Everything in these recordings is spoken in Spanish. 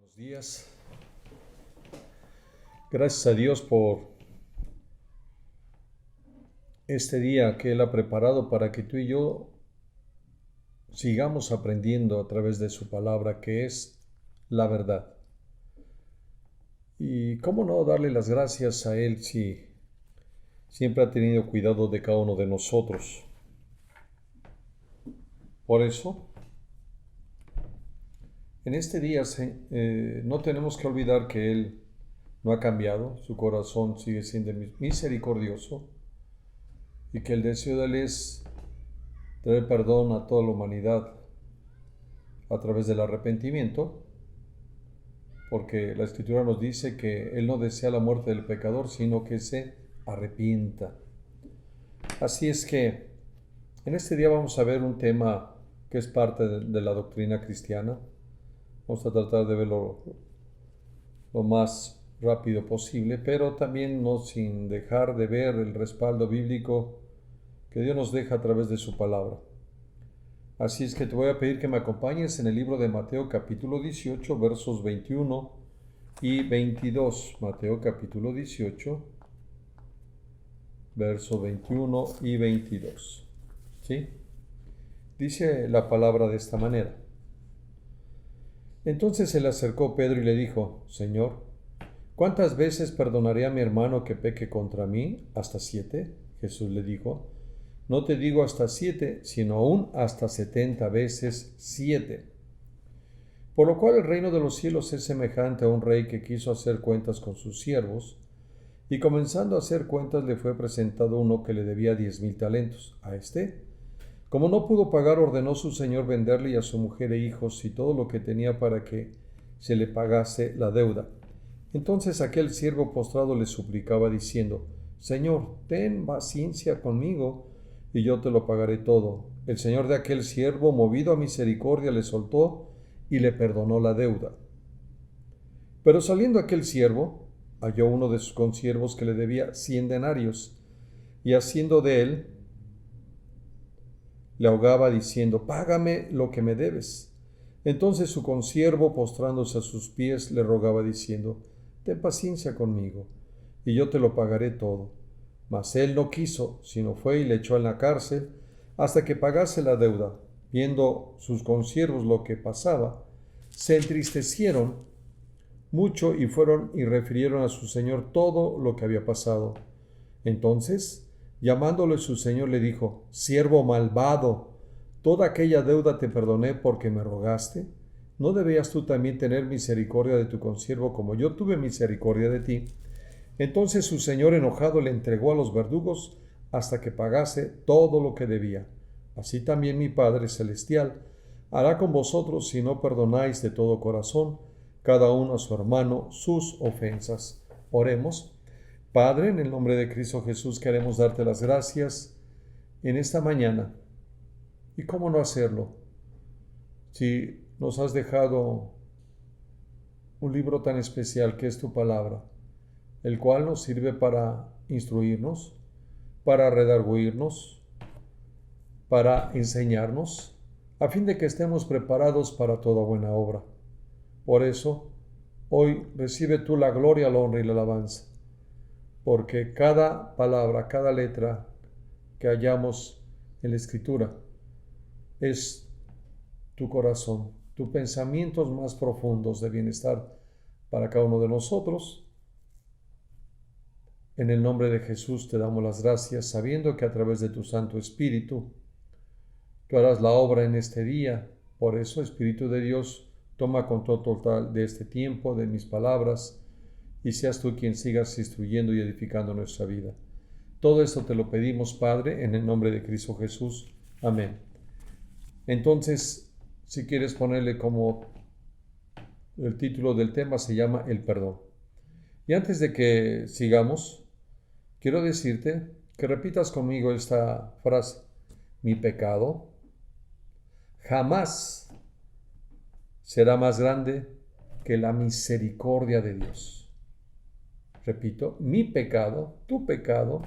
Buenos días. Gracias a Dios por este día que Él ha preparado para que tú y yo sigamos aprendiendo a través de su palabra, que es la verdad. Y cómo no darle las gracias a Él si siempre ha tenido cuidado de cada uno de nosotros. Por eso, en este día no tenemos que olvidar que Él no ha cambiado, su corazón sigue siendo misericordioso y que el deseo de Él es traer perdón a toda la humanidad a través del arrepentimiento, porque la Escritura nos dice que Él no desea la muerte del pecador, sino que se arrepienta. Así es que en este día vamos a ver un tema que es parte de la doctrina cristiana. Vamos a tratar de verlo lo más rápido posible, pero también no sin dejar de ver el respaldo bíblico que Dios nos deja a través de su palabra. Así es que te voy a pedir que me acompañes en el libro de Mateo capítulo 18, versos 21 y 22. Mateo capítulo 18, versos 21 y 22. ¿Sí? Dice la palabra de esta manera. Entonces se le acercó Pedro y le dijo: Señor, ¿cuántas veces perdonaré a mi hermano que peque contra mí? ¿Hasta 7? Jesús le dijo: no te digo hasta 7, sino aún hasta 70 veces 7. Por lo cual el reino de los cielos es semejante a un rey que quiso hacer cuentas con sus siervos, y comenzando a hacer cuentas le fue presentado uno que le debía 10,000 talentos. A este, como no pudo pagar, ordenó su señor venderle y a su mujer e hijos y todo lo que tenía para que se le pagase la deuda. Entonces aquel siervo postrado le suplicaba diciendo: Señor, ten paciencia conmigo y yo te lo pagaré todo. El señor de aquel siervo, movido a misericordia, le soltó y le perdonó la deuda. Pero saliendo aquel siervo, halló uno de sus consiervos que le debía 100 denarios, y haciendo de él, le ahogaba diciendo: págame lo que me debes. Entonces su consiervo, postrándose a sus pies, le rogaba diciendo: ten paciencia conmigo, y yo te lo pagaré todo. Mas él no quiso, sino fue y le echó en la cárcel hasta que pagase la deuda. Viendo sus consiervos lo que pasaba, se entristecieron mucho y fueron y refirieron a su señor todo lo que había pasado. Entonces, llamándole su señor, le dijo: siervo malvado, toda aquella deuda te perdoné porque me rogaste. ¿No debías tú también tener misericordia de tu consiervo como yo tuve misericordia de ti? Entonces su señor, enojado, le entregó a los verdugos hasta que pagase todo lo que debía. Así también mi Padre Celestial hará con vosotros si no perdonáis de todo corazón cada uno a su hermano sus ofensas. Oremos. Padre, en el nombre de Cristo Jesús queremos darte las gracias en esta mañana. ¿Y cómo no hacerlo? Si nos has dejado un libro tan especial que es tu palabra, el cual nos sirve para instruirnos, para redarguirnos, para enseñarnos, a fin de que estemos preparados para toda buena obra. Por eso, hoy recibe tú la gloria, la honra y la alabanza, porque cada palabra, cada letra que hallamos en la Escritura es tu corazón, tus pensamientos más profundos de bienestar para cada uno de nosotros. En el nombre de Jesús te damos las gracias, sabiendo que a través de tu Santo Espíritu tú harás la obra en este día. Por eso, Espíritu de Dios, toma control total de este tiempo, de mis palabras, y seas tú quien sigas instruyendo y edificando nuestra vida. Todo esto te lo pedimos, Padre, en el nombre de Cristo Jesús. Amén. Entonces, si quieres ponerle como el título del tema, se llama el perdón. Y antes de que sigamos, quiero decirte que repitas conmigo esta frase: mi pecado jamás será más grande que la misericordia de Dios. Repito, mi pecado, tu pecado,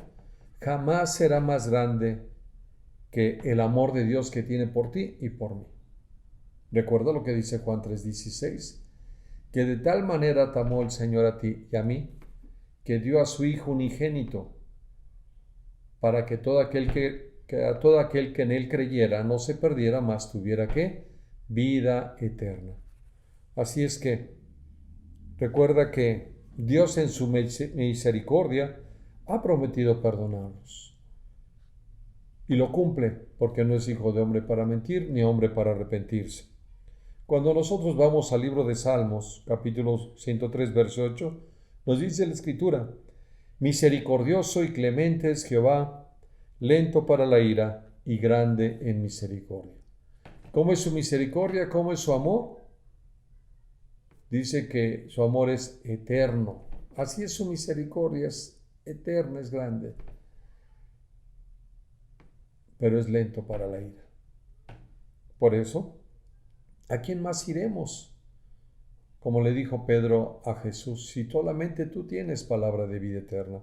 jamás será más grande que el amor de Dios que tiene por ti y por mí. Recuerda lo que dice Juan 3:16. que de tal manera te amó el Señor a ti y a mí, que dio a su Hijo unigénito, para que a todo aquel que en él creyera no se perdiera, mas tuviera ¿qué? Vida eterna. Así es que recuerda que Dios en su misericordia ha prometido perdonarnos. Y lo cumple, porque no es hijo de hombre para mentir, ni hombre para arrepentirse. Cuando nosotros vamos al libro de Salmos, capítulo 103, verso 8, nos dice la Escritura: misericordioso y clemente es Jehová, lento para la ira y grande en misericordia. ¿Cómo es su misericordia? ¿Cómo es su amor? Dice que su amor es eterno. Así es su misericordia, es eterna, es grande, pero es lento para la ira. Por eso, ¿a quién más iremos? Como le dijo Pedro a Jesús, si solamente tú tienes palabra de vida eterna.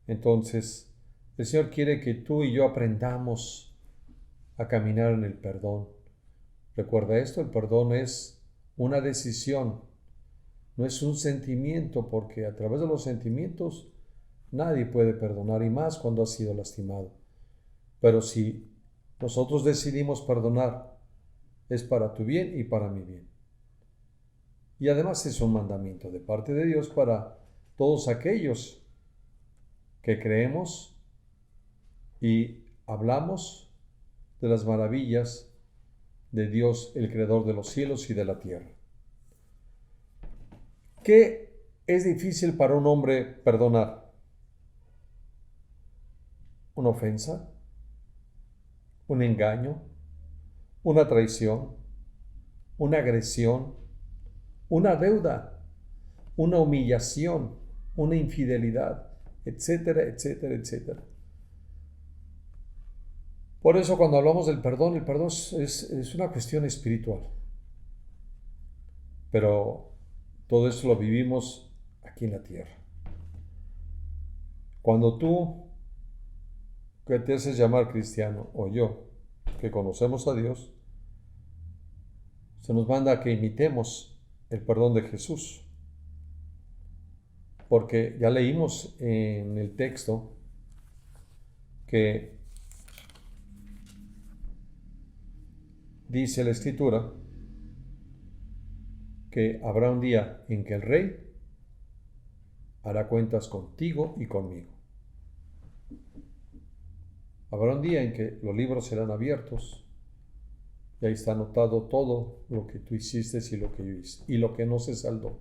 Entonces, el Señor quiere que tú y yo aprendamos a caminar en el perdón. Recuerda esto, el perdón es una decisión, no es un sentimiento, porque a través de los sentimientos nadie puede perdonar, y más cuando ha sido lastimado. Pero si nosotros decidimos perdonar, es para tu bien y para mi bien. Y además es un mandamiento de parte de Dios para todos aquellos que creemos y hablamos de las maravillas de Dios, el creador de los cielos y de la tierra. ¿Qué es difícil para un hombre perdonar? ¿Una ofensa? ¿Un engaño? ¿Una traición? ¿Una agresión? ¿Una deuda? ¿Una humillación? ¿Una infidelidad? Etcétera, etcétera, etcétera. Por eso cuando hablamos del perdón, el perdón es una cuestión espiritual. Pero todo eso lo vivimos aquí en la tierra. Cuando tú, que te haces llamar cristiano, o yo, que conocemos a Dios, se nos manda a que imitemos el perdón de Jesús. Porque ya leímos en el texto que dice la Escritura que habrá un día en que el Rey hará cuentas contigo y conmigo. Habrá un día en que los libros serán abiertos y ahí está anotado todo lo que tú hiciste y lo que yo hice y lo que no se saldó.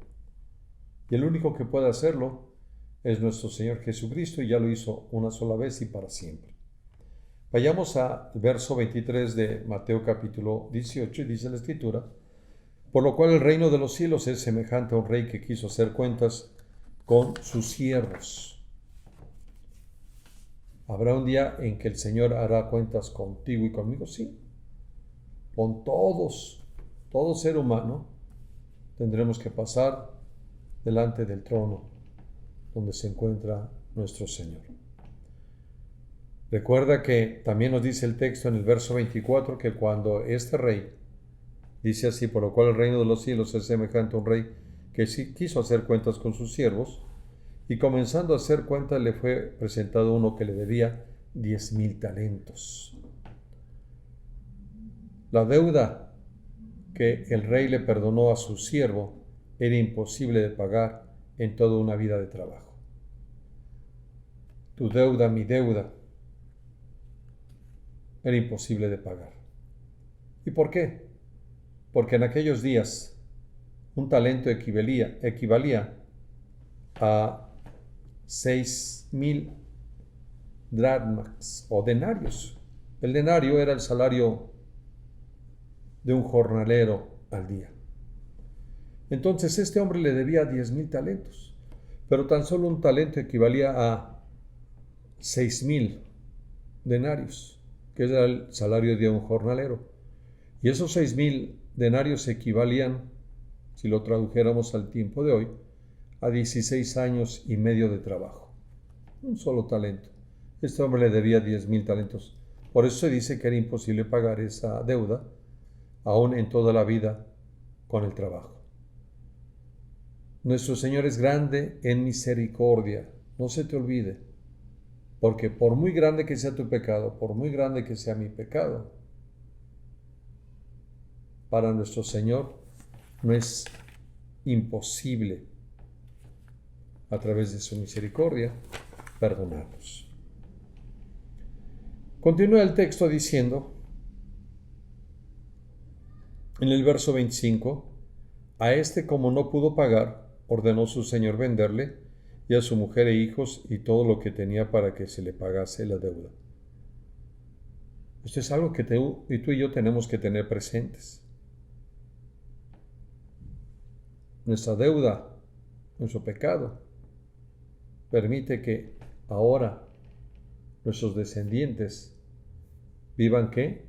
Y el único que puede hacerlo es nuestro Señor Jesucristo, y ya lo hizo una sola vez y para siempre. Vayamos al verso 23 de Mateo capítulo 18, y dice la Escritura: por lo cual el reino de los cielos es semejante a un rey que quiso hacer cuentas con sus siervos. ¿Habrá un día en que el Señor hará cuentas contigo y conmigo? Sí. Con todos, todo ser humano, tendremos que pasar delante del trono donde se encuentra nuestro Señor. Recuerda que también nos dice el texto en el verso 24 que cuando este rey, dice así: por lo cual el reino de los cielos es semejante a un rey que sí quiso hacer cuentas con sus siervos, y comenzando a hacer cuentas le fue presentado uno que le debía 10,000 talentos. La deuda que el rey le perdonó a su siervo era imposible de pagar en toda una vida de trabajo. Tu deuda, mi deuda, era imposible de pagar. ¿Y por qué? Porque en aquellos días un talento equivalía a 6,000 dracmas o denarios. El denario era el salario de un jornalero al día. Entonces este hombre le debía 10,000 talentos, pero tan solo un talento equivalía a 6,000 denarios, que era el salario de un jornalero. Y esos 6,000 denarios equivalían, si lo tradujéramos al tiempo de hoy, a 16 años y medio de trabajo. Un solo talento. Este hombre le debía 10,000 talentos. Por eso se dice que era imposible pagar esa deuda, aún en toda la vida, con el trabajo. Nuestro Señor es grande en misericordia. No se te olvide. Porque por muy grande que sea tu pecado, por muy grande que sea mi pecado, para nuestro Señor no es imposible, a través de su misericordia, perdonarnos. Continúa el texto diciendo, en el verso 25, a este como no pudo pagar, ordenó su señor venderle y a su mujer e hijos y todo lo que tenía para que se le pagase la deuda. Esto es algo que tú y yo tenemos que tener presentes. Nuestra deuda, nuestro pecado, permite que ahora nuestros descendientes vivan ¿qué?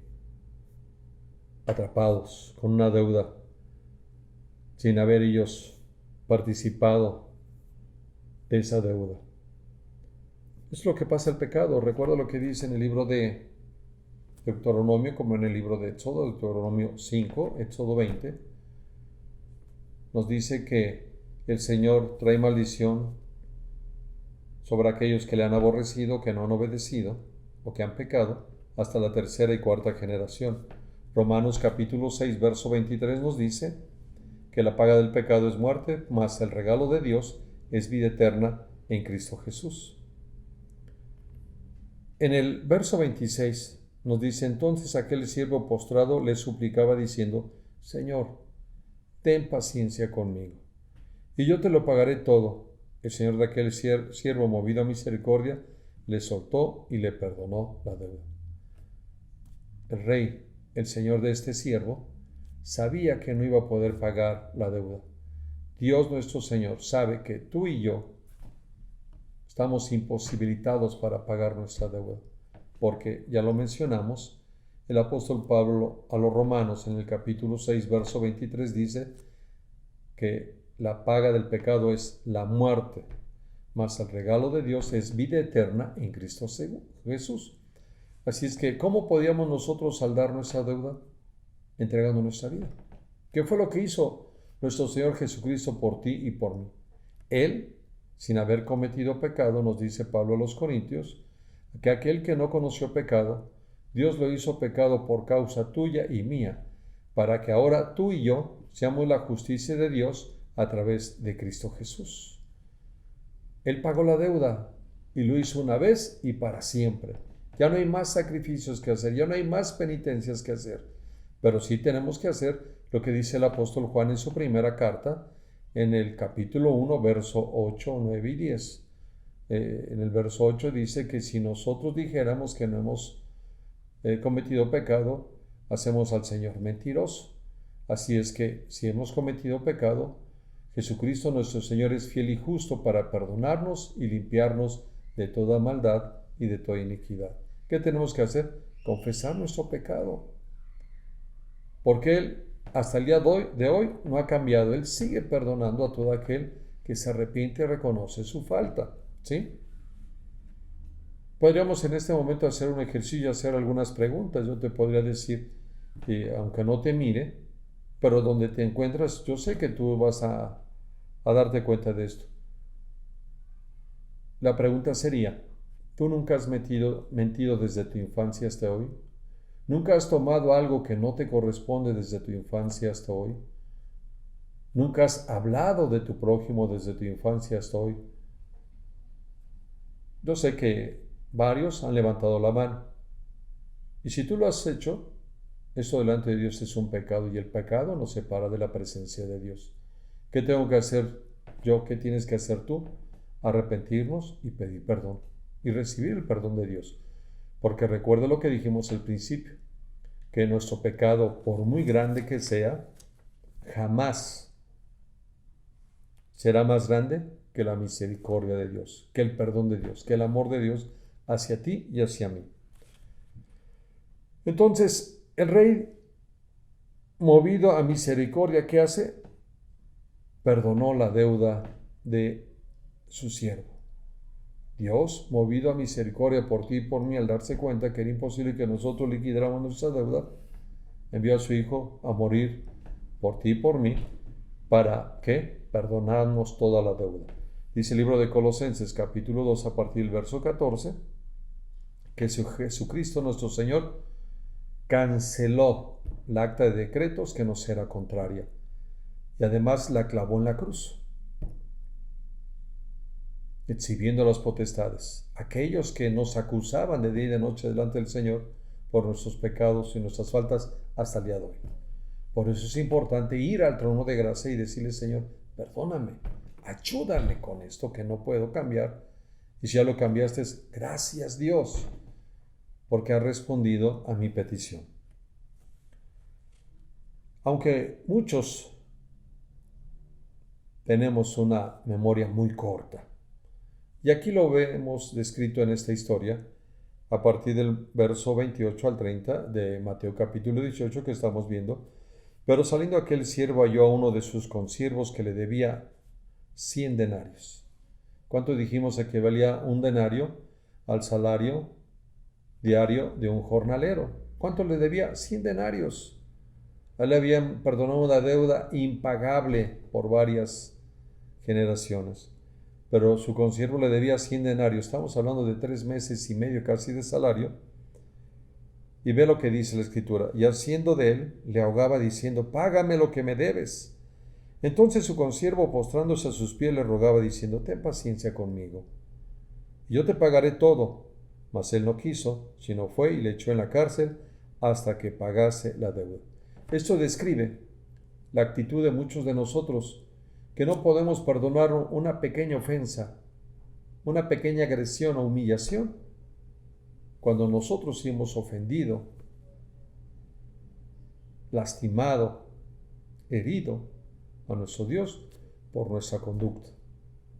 Atrapados con una deuda, sin haber ellos participado de esa deuda. Es lo que pasa el pecado. Recuerda lo que dice en el libro de Deuteronomio, como en el libro de Éxodo, Deuteronomio 5, Éxodo 20, nos dice que el Señor trae maldición sobre aquellos que le han aborrecido, que no han obedecido o que han pecado, hasta la tercera y cuarta generación. Romanos capítulo 6, verso 23 nos dice que la paga del pecado es muerte, mas el regalo de Dios es vida eterna en Cristo Jesús. En el verso 26 nos dice, entonces aquel siervo postrado le suplicaba diciendo, Señor, ten paciencia conmigo, y yo te lo pagaré todo. El señor de aquel siervo, movido a misericordia, le soltó y le perdonó la deuda. El rey, el señor de este siervo, sabía que no iba a poder pagar la deuda. Dios nuestro Señor sabe que tú y yo estamos imposibilitados para pagar nuestra deuda, porque ya lo mencionamos, el apóstol Pablo a los Romanos en el capítulo 6, verso 23 dice que la paga del pecado es la muerte, mas el regalo de Dios es vida eterna en Cristo Jesús. Así es que, ¿cómo podíamos nosotros saldar nuestra deuda? Entregando nuestra vida. ¿Qué fue lo que hizo nuestro Señor Jesucristo por ti y por mí? Él, sin haber cometido pecado, nos dice Pablo a los Corintios, que aquel que no conoció pecado, Dios lo hizo pecado por causa tuya y mía, para que ahora tú y yo seamos la justicia de Dios a través de Cristo Jesús. Él pagó la deuda y lo hizo una vez y para siempre. Ya no hay más sacrificios que hacer, ya no hay más penitencias que hacer, pero sí tenemos que hacer lo que dice el apóstol Juan en su primera carta, en el capítulo 1, verso 8, 9 y 10. En el verso 8 dice que si nosotros dijéramos que no hemos cometido pecado, hacemos al Señor mentiroso. Así es que si hemos cometido pecado, Jesucristo nuestro Señor es fiel y justo para perdonarnos y limpiarnos de toda maldad y de toda iniquidad. ¿Qué tenemos que hacer? Confesar nuestro pecado. Porque Él, hasta el día de hoy, no ha cambiado. Él sigue perdonando a todo aquel que se arrepiente y reconoce su falta. ¿Sí? Podríamos en este momento hacer un ejercicio y hacer algunas preguntas. Yo te podría decir que, aunque no te mire, pero donde te encuentras, yo sé que tú vas a darte cuenta de esto. La pregunta sería, ¿tú nunca has mentido desde tu infancia hasta hoy? ¿Nunca has tomado algo que no te corresponde desde tu infancia hasta hoy? ¿Nunca has hablado de tu prójimo desde tu infancia hasta hoy? Yo sé que varios han levantado la mano. Y si tú lo has hecho, eso delante de Dios es un pecado y el pecado nos separa de la presencia de Dios. ¿Qué tengo que hacer yo? ¿Qué tienes que hacer tú? Arrepentirnos y pedir perdón y recibir el perdón de Dios. Porque recuerda lo que dijimos al principio, que nuestro pecado, por muy grande que sea, jamás será más grande que la misericordia de Dios, que el perdón de Dios, que el amor de Dios hacia ti y hacia mí. Entonces, el rey, movido a misericordia, ¿qué hace? Perdonó la deuda de su siervo. Dios, movido a misericordia por ti y por mí, al darse cuenta que era imposible que nosotros liquidáramos nuestra deuda, envió a su Hijo a morir por ti y por mí, ¿Para qué? Perdonarnos toda la deuda. Dice el libro de Colosenses capítulo 2 a partir del verso 14, que Jesucristo nuestro Señor canceló el acta de decretos que nos era contraria y además la clavó en la cruz, exhibiendo las potestades, aquellos que nos acusaban de día y de noche delante del Señor por nuestros pecados y nuestras faltas hasta el día de hoy. Por eso es importante ir al trono de gracia y decirle, Señor, perdóname, ayúdame con esto que no puedo cambiar. Y si ya lo cambiaste, gracias Dios, porque has respondido a mi petición. Aunque muchos tenemos una memoria muy corta, y aquí lo vemos descrito en esta historia, a partir del verso 28 al 30 de Mateo capítulo 18 que estamos viendo. Pero saliendo aquel siervo halló a uno de sus consiervos que le debía 100 denarios. ¿Cuánto dijimos que valía un denario al salario diario de un jornalero? ¿Cuánto le debía? 100 denarios. A él le habían perdonado una deuda impagable por varias generaciones. Pero su consiervo le debía 100 denarios. Estamos hablando de 3 meses y medio casi de salario. Y ve lo que dice la Escritura. Y haciendo de él, le ahogaba diciendo, págame lo que me debes. Entonces su consiervo, postrándose a sus pies, le rogaba diciendo, ten paciencia conmigo, y yo te pagaré todo. Mas él no quiso, sino fue y le echó en la cárcel hasta que pagase la deuda. Esto describe la actitud de muchos de nosotros, que no podemos perdonar una pequeña ofensa, una pequeña agresión o humillación, cuando nosotros hemos ofendido, lastimado, herido a nuestro Dios por nuestra conducta,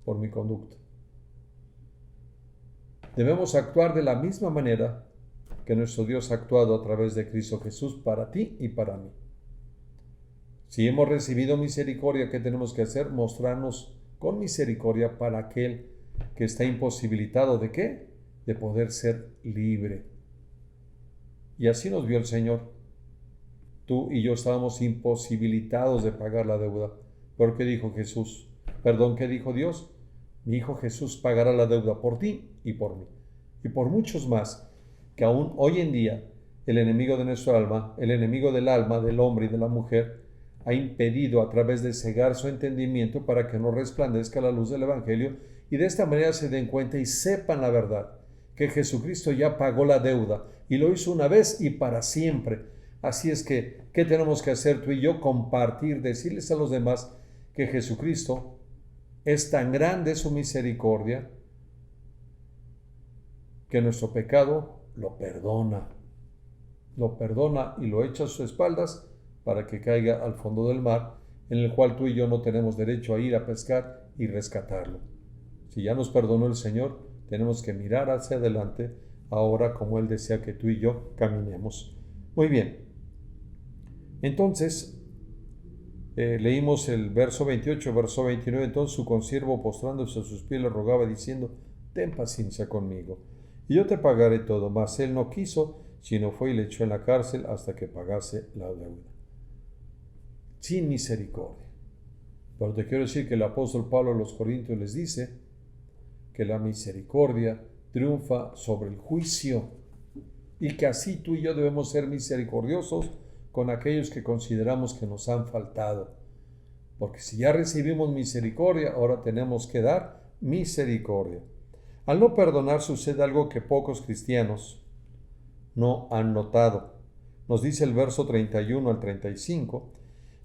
por mi conducta. Debemos actuar de la misma manera que nuestro Dios ha actuado a través de Cristo Jesús para ti y para mí. Si hemos recibido misericordia, ¿qué tenemos que hacer? Mostrarnos con misericordia para aquel que está imposibilitado ¿de qué? De poder ser libre. Y así nos vio el Señor. Tú y yo estábamos imposibilitados de pagar la deuda. ¿Pero qué dijo Jesús? Perdón, ¿qué dijo Dios? Mi Hijo Jesús pagará la deuda por ti y por mí. Y por muchos más, que aún hoy en día el enemigo de nuestra alma, el enemigo del alma, del hombre y de la mujer, ha impedido a través de cegar su entendimiento para que no resplandezca la luz del Evangelio y de esta manera se den cuenta y sepan la verdad, que Jesucristo ya pagó la deuda y lo hizo una vez y para siempre. Así es que, ¿qué tenemos que hacer tú y yo? Compartir, decirles a los demás que Jesucristo es tan grande su misericordia que nuestro pecado lo perdona y lo echa a sus espaldas para que caiga al fondo del mar, en el cual tú y yo no tenemos derecho a ir a pescar y rescatarlo. Si ya nos perdonó el Señor, tenemos que mirar hacia adelante ahora como Él desea que tú y yo caminemos. Muy bien. Entonces, leímos el verso 28, verso 29. Entonces su consiervo, postrándose a sus pies, le rogaba diciendo, ten paciencia conmigo, y yo te pagaré todo. Mas él no quiso, sino fue y le echó en la cárcel hasta que pagase la deuda. Sin misericordia. Pero te quiero decir que el apóstol Pablo a los Corintios les dice que la misericordia triunfa sobre el juicio y que así tú y yo debemos ser misericordiosos con aquellos que consideramos que nos han faltado. Porque si ya recibimos misericordia, ahora tenemos que dar misericordia. Al no perdonar sucede algo que pocos cristianos no han notado. Nos dice el verso 31 al 35,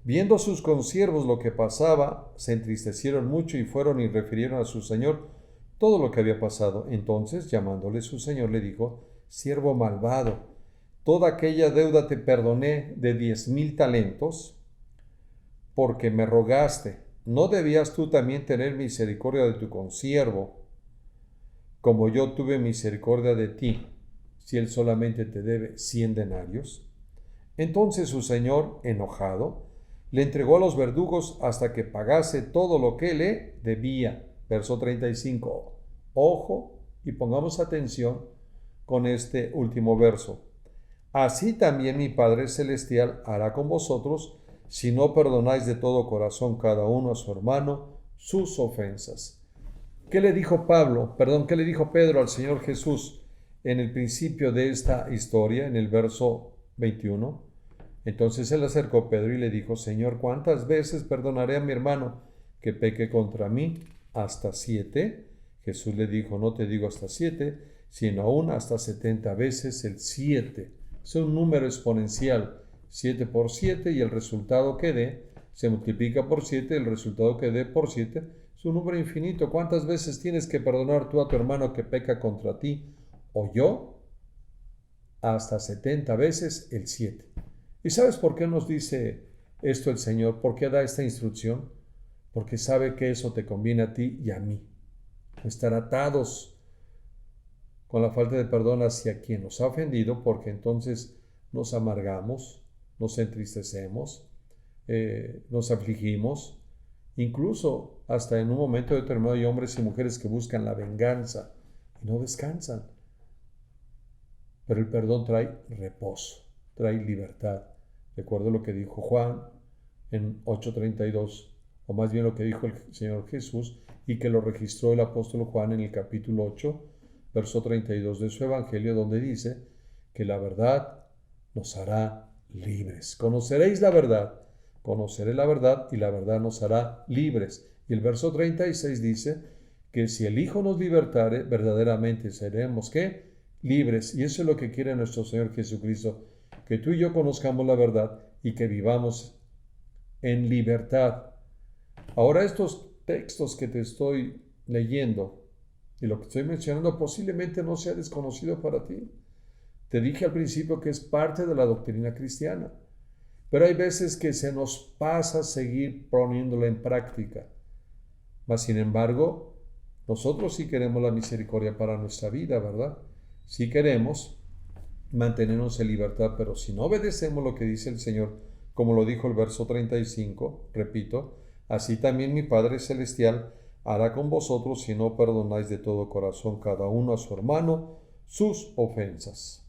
viendo sus consiervos lo que pasaba, se entristecieron mucho y fueron y refirieron a su señor todo lo que había pasado. Entonces, llamándole su señor, le dijo, siervo malvado, toda aquella deuda te perdoné de 10,000 talentos, porque me rogaste. ¿No debías tú también tener misericordia de tu consiervo, como yo tuve misericordia de ti, si él solamente te debe 100 denarios? Entonces su señor, enojado, le entregó a los verdugos hasta que pagase todo lo que le debía. Verso 35. Ojo, y pongamos atención con este último verso. Así también mi Padre Celestial hará con vosotros si no perdonáis de todo corazón cada uno a su hermano sus ofensas. ¿Qué le dijo qué le dijo Pedro al Señor Jesús en el principio de esta historia, en el verso 21? Entonces se le acercó Pedro y le dijo, Señor, ¿cuántas veces perdonaré a mi hermano que peque contra mí? ¿Hasta 7? Jesús le dijo, no te digo hasta 7, sino aún hasta 70 veces el 7. Es un número exponencial. 7 por 7 y el resultado que dé se multiplica por 7, el resultado que dé por 7 es un número infinito. ¿Cuántas veces tienes que perdonar tú a tu hermano que peca contra ti o yo? Hasta 70 veces el 7. ¿Y sabes por qué nos dice esto el Señor? ¿Por qué da esta instrucción? Porque sabe que eso te conviene a ti y a mí. Estar atados con la falta de perdón hacia quien nos ha ofendido, porque entonces nos amargamos, nos entristecemos, nos afligimos, incluso hasta en un momento determinado hay hombres y mujeres que buscan la venganza y no descansan. Pero el perdón trae reposo, trae libertad. Recuerdo lo que dijo Juan en 8:32, o más bien lo que dijo el Señor Jesús y que lo registró el apóstol Juan en el capítulo 8, verso 32 de su Evangelio, donde dice que la verdad nos hará libres. Conoceréis la verdad, conoceré la verdad y la verdad nos hará libres. Y el verso 36 dice que si el Hijo nos libertare, verdaderamente seremos, ¿qué? Libres. Y eso es lo que quiere nuestro Señor Jesucristo, que tú y yo conozcamos la verdad y que vivamos en libertad. Ahora estos textos que te estoy leyendo y lo que estoy mencionando posiblemente no sea desconocido para ti. Te dije al principio que es parte de la doctrina cristiana, pero hay veces que se nos pasa seguir poniéndola en práctica. Mas, sin embargo, nosotros sí queremos la misericordia para nuestra vida, ¿verdad? Sí queremos mantenernos en libertad, pero si no obedecemos lo que dice el Señor, como lo dijo el verso 35, repito, así también mi Padre Celestial hará con vosotros si no perdonáis de todo corazón cada uno a su hermano sus ofensas.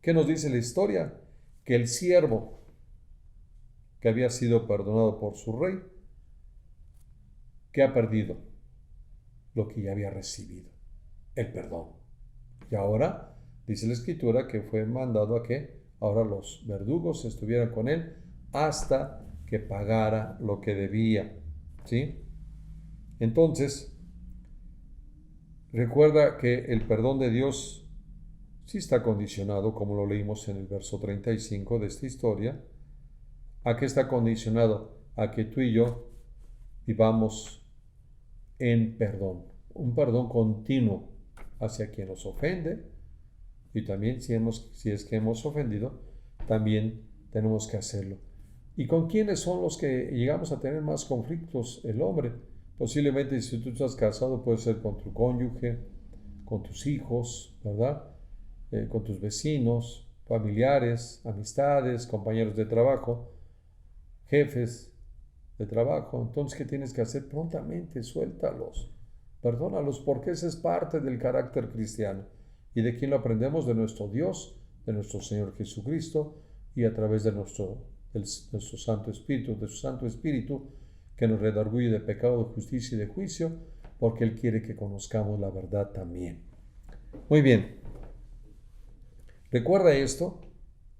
¿Qué nos dice la historia? Que el siervo que había sido perdonado por su rey, que ha perdido lo que ya había recibido, el perdón. Y ahora, dice la Escritura, que fue mandado a que ahora los verdugos estuvieran con él hasta que pagara lo que debía. ¿Sí? Entonces, recuerda que el perdón de Dios sí está condicionado, como lo leímos en el verso 35 de esta historia. ¿A qué está condicionado? A que tú y yo vivamos en perdón, un perdón continuo hacia quien nos ofende, y también si es que hemos ofendido, también tenemos que hacerlo. ¿Y con quiénes son los que llegamos a tener más conflictos el hombre? Posiblemente si tú estás casado puede ser con tu cónyuge, con tus hijos, ¿verdad? Con tus vecinos, familiares, amistades, compañeros de trabajo, jefes de trabajo. Entonces, ¿qué tienes que hacer? Prontamente, suéltalos, perdónalos, porque ese es parte del carácter cristiano. ¿Y de quién lo aprendemos? De nuestro Dios, de nuestro Señor Jesucristo, y a través de nuestro Santo Espíritu, de su Santo Espíritu, que nos redarguye de pecado, de justicia y de juicio, porque Él quiere que conozcamos la verdad también. Muy bien. Recuerda esto,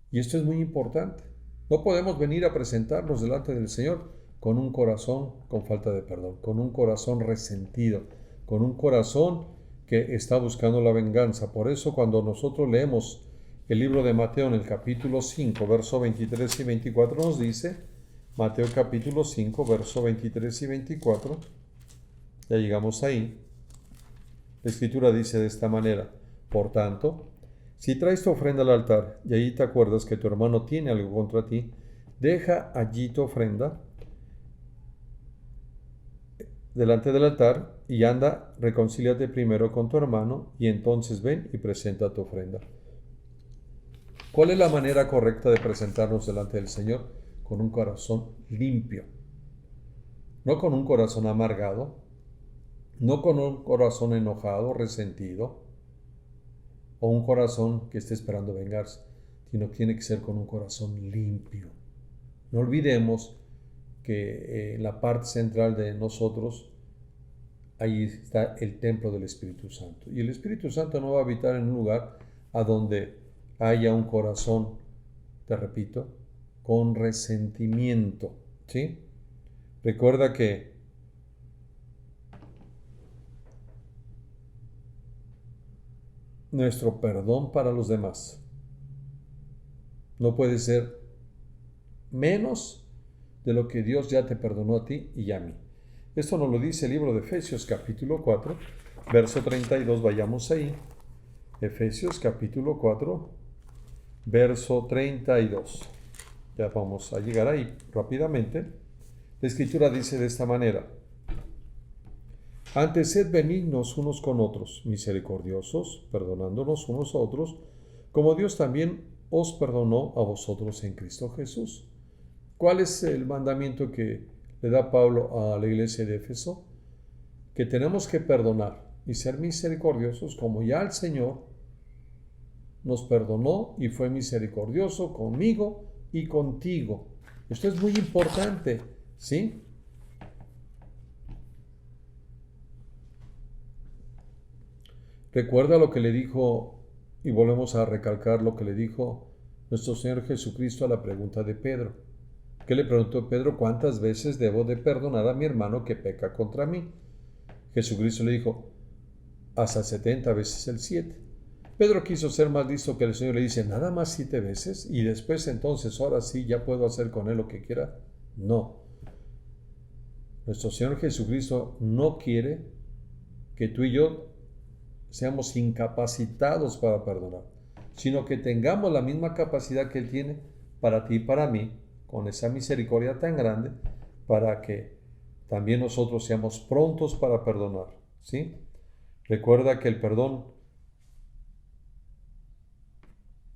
y esto es muy importante. No podemos venir a presentarnos delante del Señor con un corazón con falta de perdón, con un corazón resentido, con un corazón que está buscando la venganza. Por eso cuando nosotros leemos el libro de Mateo en el capítulo 5, verso 23 y 24 nos dice, Mateo capítulo 5, verso 23 y 24, ya llegamos ahí, la Escritura dice de esta manera, por tanto, si traes tu ofrenda al altar y allí te acuerdas que tu hermano tiene algo contra ti, deja allí tu ofrenda delante del altar y anda, reconcíliate primero con tu hermano y entonces ven y presenta tu ofrenda. ¿Cuál es la manera correcta de presentarnos delante del Señor? Con un corazón limpio, no con un corazón amargado, no con un corazón enojado, resentido, o un corazón que esté esperando vengarse, sino tiene que ser con un corazón limpio. No olvidemos que en la parte central de nosotros, ahí está el templo del Espíritu Santo. Y el Espíritu Santo no va a habitar en un lugar a donde haya un corazón, te repito, con resentimiento, ¿sí? Recuerda que nuestro perdón para los demás no puede ser menos de lo que Dios ya te perdonó a ti y a mí. Esto nos lo dice el libro de Efesios capítulo 4, verso 32, vayamos ahí. Efesios capítulo 4, verso 32. Ya vamos a llegar ahí rápidamente. La Escritura dice de esta manera: antes sed benignos unos con otros, misericordiosos, perdonándonos unos a otros, como Dios también os perdonó a vosotros en Cristo Jesús. ¿Cuál es el mandamiento que le da Pablo a la iglesia de Éfeso? Que tenemos que perdonar y ser misericordiosos como ya el Señor nos perdonó y fue misericordioso conmigo y contigo. Esto es muy importante, ¿sí? Recuerda lo que le dijo, y volvemos a recalcar lo que le dijo nuestro Señor Jesucristo a la pregunta de Pedro. ¿Qué le preguntó Pedro? ¿Cuántas veces debo de perdonar a mi hermano que peca contra mí? Jesucristo le dijo, hasta 70 veces el 7. Pedro quiso ser más listo que el Señor, le dice, ¿nada más 7 veces? Y después entonces, ahora sí, ya puedo hacer con él lo que quiera. No. Nuestro Señor Jesucristo no quiere que tú y yo seamos incapacitados para perdonar, sino que tengamos la misma capacidad que Él tiene para ti y para mí, con esa misericordia tan grande, para que también nosotros seamos prontos para perdonar, ¿sí? Recuerda que el perdón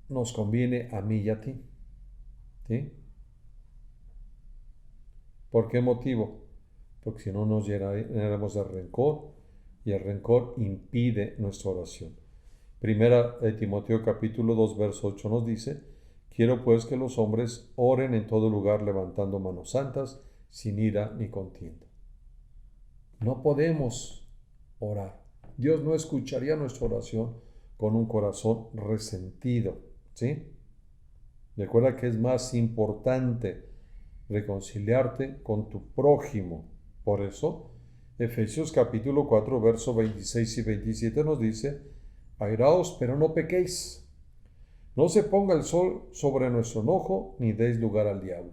nos conviene a mí y a ti, ¿sí? ¿Por qué motivo? Porque si no nos llenaremos de rencor, y el rencor impide nuestra oración. Primera de Timoteo capítulo 2, verso 8 nos dice, quiero pues que los hombres oren en todo lugar levantando manos santas, sin ira ni contienda. No podemos orar. Dios no escucharía nuestra oración con un corazón resentido, ¿sí? Recuerda que es más importante reconciliarte con tu prójimo. Por eso, Efesios capítulo 4, verso 26 y 27 nos dice, airaos, pero no pequéis. No se ponga el sol sobre nuestro enojo, ni deis lugar al diablo.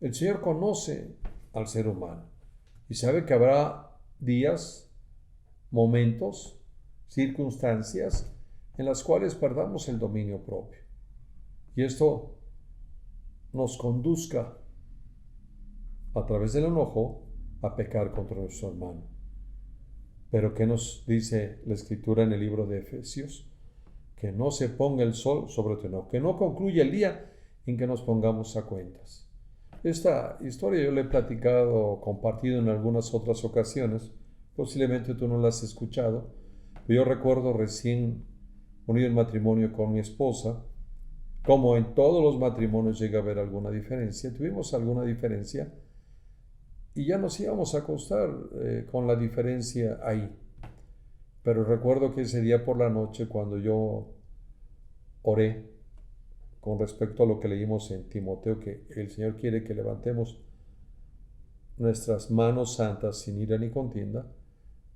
El Señor conoce al ser humano y sabe que habrá días, momentos, circunstancias en las cuales perdamos el dominio propio. Y esto nos conduzca a través del enojo a pecar contra nuestro hermano. Pero ¿qué nos dice la Escritura en el libro de Efesios? Que no se ponga el sol sobre tu enojo, que no concluya el día en que nos pongamos a cuentas. Esta historia yo la he platicado, compartido en algunas otras ocasiones, posiblemente tú no la has escuchado, pero yo recuerdo recién unido en matrimonio con mi esposa, como en todos los matrimonios llega a haber alguna diferencia, tuvimos alguna diferencia, y ya nos íbamos a acostar con la diferencia ahí. Pero recuerdo que ese día por la noche, cuando yo oré con respecto a lo que leímos en Timoteo, que el Señor quiere que levantemos nuestras manos santas sin ira ni contienda,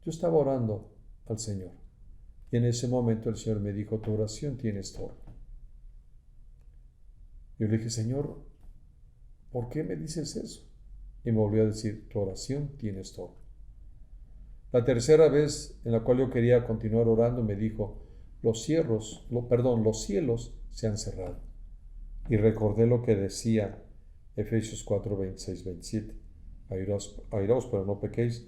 yo estaba orando al Señor. Y en ese momento el Señor me dijo, tu oración tiene estorbo. Yo le dije, Señor, ¿por qué me dices eso? Y me volvió a decir, tu oración tiene estorbo. La tercera vez en la cual yo quería continuar orando, me dijo, los cielos se han cerrado. Y recordé lo que decía Efesios 4, 26, 27. Airaos, pero no pequéis,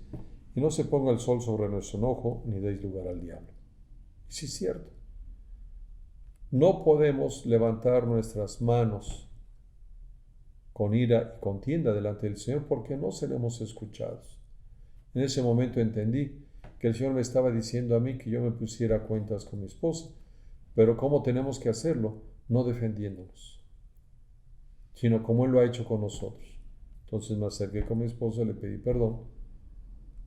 y no se ponga el sol sobre nuestro enojo, ni deis lugar al diablo. Y sí es cierto. No podemos levantar nuestras manos con ira y contienda delante del Señor porque no seremos escuchados. En ese momento entendí que el Señor me estaba diciendo a mí que yo me pusiera a cuentas con mi esposa, Pero ¿cómo tenemos que hacerlo? No defendiéndonos, sino como Él lo ha hecho con nosotros. Entonces me acerqué con mi esposa, le pedí perdón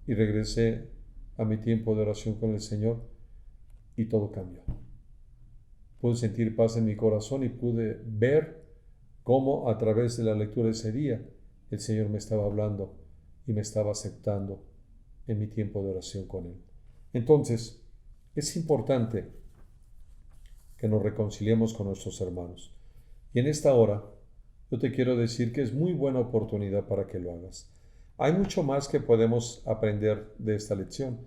y regresé a mi tiempo de oración con el Señor y todo cambió. Pude sentir paz en mi corazón y pude ver cómo a través de la lectura de ese día el Señor me estaba hablando y me estaba aceptando en mi tiempo de oración con Él. Entonces, es importante que nos reconciliemos con nuestros hermanos. Y en esta hora, yo te quiero decir que es muy buena oportunidad para que lo hagas. Hay mucho más que podemos aprender de esta lección.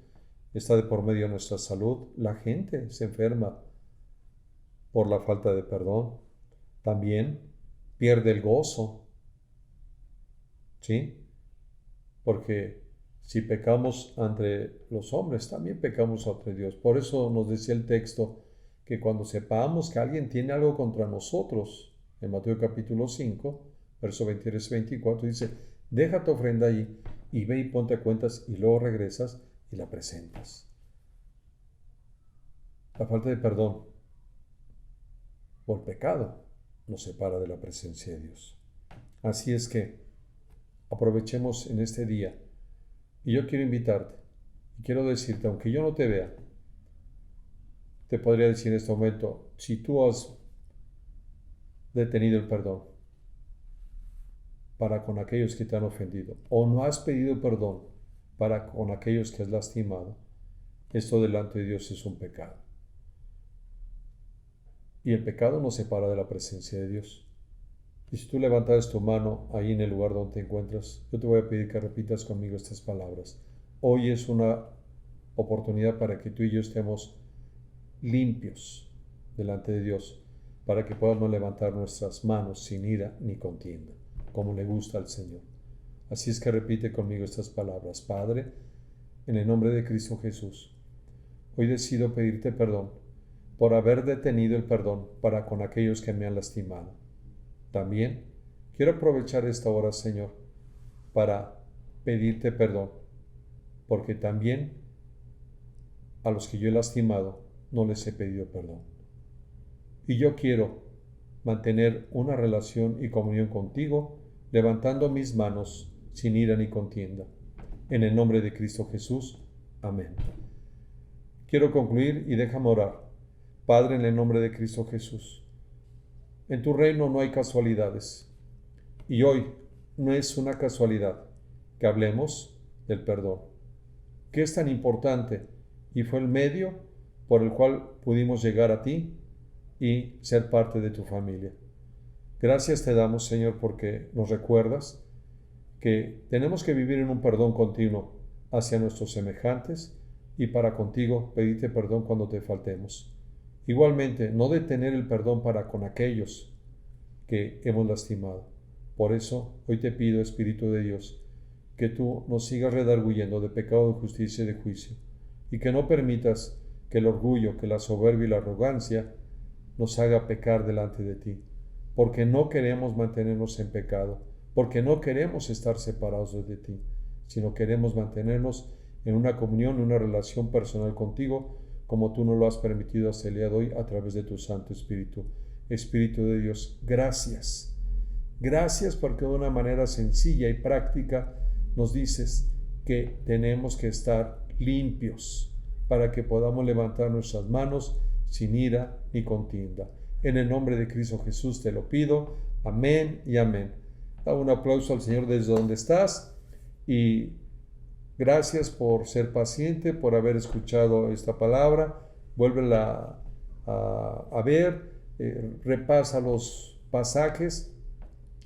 Está de por medio de nuestra salud. La gente se enferma por la falta de perdón. También pierde el gozo. ¿Sí? Porque si pecamos ante los hombres, también pecamos ante Dios. Por eso nos decía el texto que cuando sepamos que alguien tiene algo contra nosotros, en Mateo capítulo 5, verso 23 y 24, dice, deja tu ofrenda ahí y ve y ponte cuentas y luego regresas y la presentas. La falta de perdón o el pecado nos separa de la presencia de Dios. Así es que aprovechemos en este día. Y yo quiero invitarte, y quiero decirte, aunque yo no te vea, te podría decir en este momento, si tú has detenido el perdón para con aquellos que te han ofendido, o no has pedido perdón para con aquellos que has lastimado, esto delante de Dios es un pecado. Y el pecado nos separa de la presencia de Dios. Y si tú levantas tu mano ahí en el lugar donde te encuentras, yo te voy a pedir que repitas conmigo estas palabras. Hoy es una oportunidad para que tú y yo estemos limpios delante de Dios, para que podamos levantar nuestras manos sin ira ni contienda, como le gusta al Señor. Así es que repite conmigo estas palabras. Padre, en el nombre de Cristo Jesús, hoy decido pedirte perdón por haber detenido el perdón para con aquellos que me han lastimado. También quiero aprovechar esta hora, Señor, para pedirte perdón, porque también a los que yo he lastimado no les he pedido perdón. Y yo quiero mantener una relación y comunión contigo, levantando mis manos sin ira ni contienda. En el nombre de Cristo Jesús. Amén. Quiero concluir y déjame orar. Padre, en el nombre de Cristo Jesús, en tu reino no hay casualidades. Y hoy no es una casualidad que hablemos del perdón, que es tan importante y fue el medio por el cual pudimos llegar a ti y ser parte de tu familia. Gracias te damos, Señor, porque nos recuerdas que tenemos que vivir en un perdón continuo hacia nuestros semejantes y para contigo pedirte perdón cuando te faltemos. Igualmente, no detener el perdón para con aquellos que hemos lastimado. Por eso, hoy te pido, Espíritu de Dios, que tú nos sigas redarguyendo de pecado, de justicia y de juicio, y que no permitas que el orgullo, que la soberbia y la arrogancia nos haga pecar delante de ti, porque no queremos mantenernos en pecado, porque no queremos estar separados de ti, sino queremos mantenernos en una comunión, en una relación personal contigo, como tú nos lo has permitido hasta el día de hoy a través de tu Santo Espíritu. Espíritu de Dios, gracias. Gracias porque de una manera sencilla y práctica nos dices que tenemos que estar limpios para que podamos levantar nuestras manos sin ira ni contienda. En el nombre de Cristo Jesús te lo pido. Amén y amén. Da un aplauso al Señor desde donde estás y gracias por ser paciente, por haber escuchado esta palabra. Vuélvela a ver, repasa los pasajes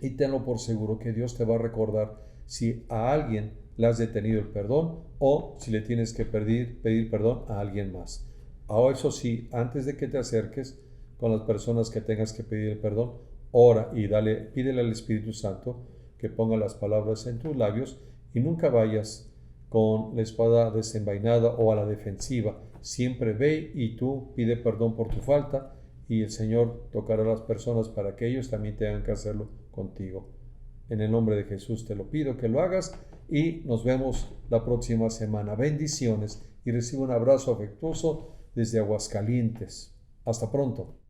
y tenlo por seguro que Dios te va a recordar si a alguien le has detenido el perdón o si le tienes que pedir perdón a alguien más. Ahora, eso sí, antes de que te acerques con las personas que tengas que pedir el perdón, ora y pídele al Espíritu Santo que ponga las palabras en tus labios y nunca vayas con la espada desenvainada o a la defensiva. Siempre ve y tú pide perdón por tu falta y el Señor tocará a las personas para que ellos también tengan que hacerlo contigo. En el nombre de Jesús te lo pido que lo hagas y nos vemos la próxima semana. Bendiciones y recibe un abrazo afectuoso desde Aguascalientes. Hasta pronto.